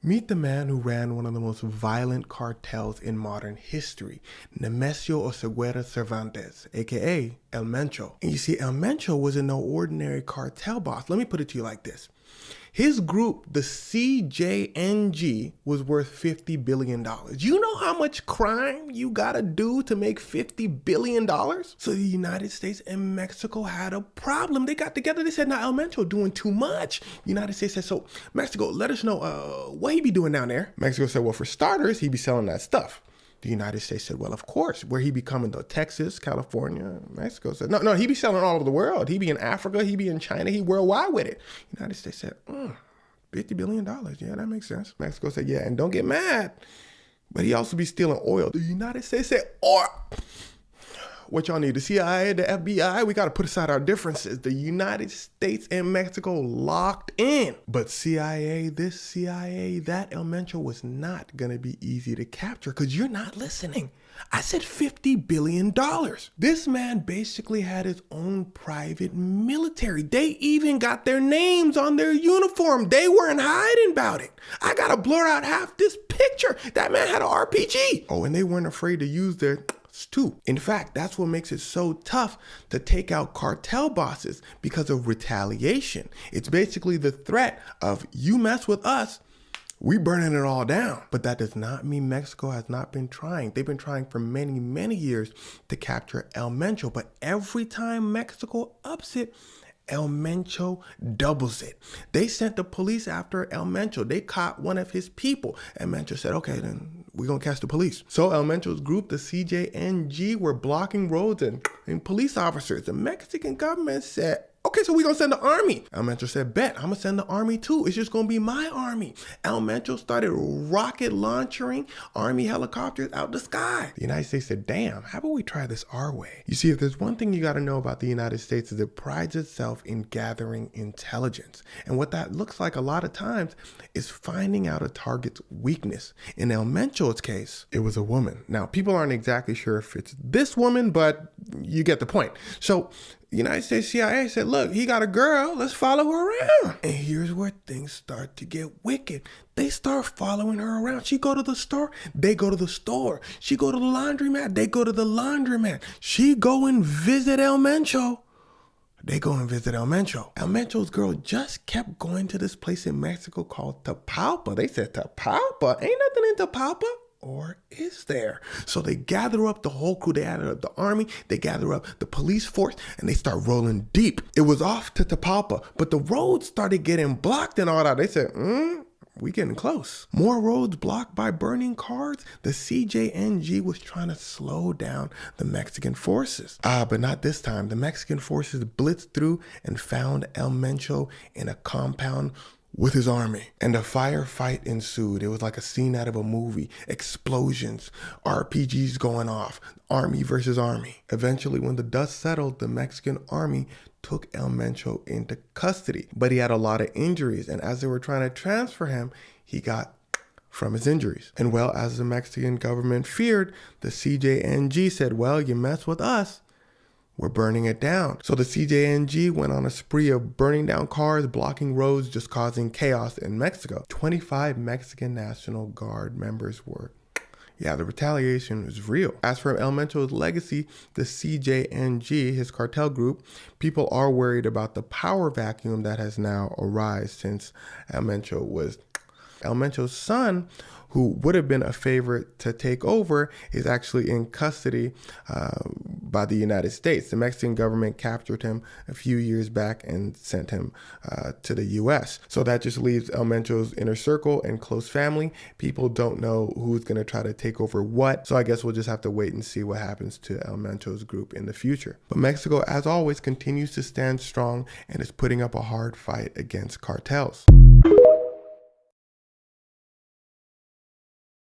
Meet the man who ran one of the most violent cartels in modern history, Nemesio Oseguera Cervantes, aka El Mencho. And you see, El Mencho wasn't no ordinary cartel boss. Let me put it to you like this. His group, the CJNG, was worth $50 billion. You know how much crime you gotta do to make $50 billion? So the United States and Mexico had a problem. They got together, they said, now El Mencho doing too much. United States said, so Mexico, let us know what he be doing down there. Mexico said, well, for starters, he be selling that stuff. The United States said, well, of course. Where he be coming to? Texas, California, Mexico said, no, he be selling all over the world. He be in Africa, he be in China, he worldwide with it. United States said, $50 billion. Yeah, that makes sense. Mexico said, yeah, and don't get mad, but he also be stealing oil. The United States said, what y'all need? The CIA, the FBI? We got to put aside our differences. The United States and Mexico locked in. But CIA this, CIA that, El Mencho was not going to be easy to capture because you're not listening. I said $50 billion. This man basically had his own private military. They even got their names on their uniform. They weren't hiding about it. I got to blur out half this picture. That man had an RPG. Oh, and they weren't afraid to use their too. In fact, that's what makes it so tough to take out cartel bosses because of retaliation. It's basically the threat of you mess with us, we burning it all down. But that does not mean Mexico has not been trying. They've been trying for many, many years to capture El Mencho. But every time Mexico ups it, El Mencho doubles it. They sent the police after El Mencho. They caught one of his people. El Mencho said, okay, then we're going to catch the police. So El Mencho's group, the CJNG, were blocking roads and police officers. The Mexican government said, okay, so we're going to send the army. El Mencho said, bet, I'm going to send the army too. It's just going to be my army. El Mencho started rocket launching army helicopters out the sky. The United States said, damn, how about we try this our way? You see, if there's one thing you got to know about the United States is it prides itself in gathering intelligence. And what that looks like a lot of times is finding out a target's weakness. In El Mencho's case, it was a woman. Now, people aren't exactly sure if it's this woman, but you get the point. So the United States CIA said, look, he got a girl, let's follow her around. And here's where things start to get wicked. They start following her around. She go to the store, they go to the store. She go to the laundromat, they go to the laundromat. She go and visit El Mencho. They go and visit El Mencho. El Mencho's girl just kept going to this place in Mexico called Tapalpa. They said, Tapalpa? Ain't nothing in Tapalpa. Or is there? So they gather up the whole crew, they gather up the army, they gather up the police force, and they start rolling deep. It was off to Tapalpa, but the roads started getting blocked and all that. They said, we getting close. More roads blocked by burning cars. The CJNG was trying to slow down the Mexican forces. But not this time. The Mexican forces blitzed through and found El Mencho in a compound with his army. And a firefight ensued. It was like a scene out of a movie. Explosions, RPGs going off, army versus army. Eventually, when the dust settled, the Mexican army took El Mencho into custody. But he had a lot of injuries, and as they were trying to transfer him, he got from his injuries. And well, as the Mexican government feared, the CJNG said, well, you mess with us, we're burning it down. So the CJNG went on a spree of burning down cars, blocking roads, just causing chaos in Mexico. 25 Mexican National Guard members were. Yeah, the retaliation was real. As for El Mencho's legacy, the CJNG, his cartel group, people are worried about the power vacuum that has now arisen since El Mencho was. El Mencho's son, who would have been a favorite to take over, is actually in custody by the United States. The Mexican government captured him a few years back and sent him to the U.S. So that just leaves El Mencho's inner circle and close family. People don't know who's going to try to take over what. So I guess we'll just have to wait and see what happens to El Mencho's group in the future. But Mexico, as always, continues to stand strong and is putting up a hard fight against cartels.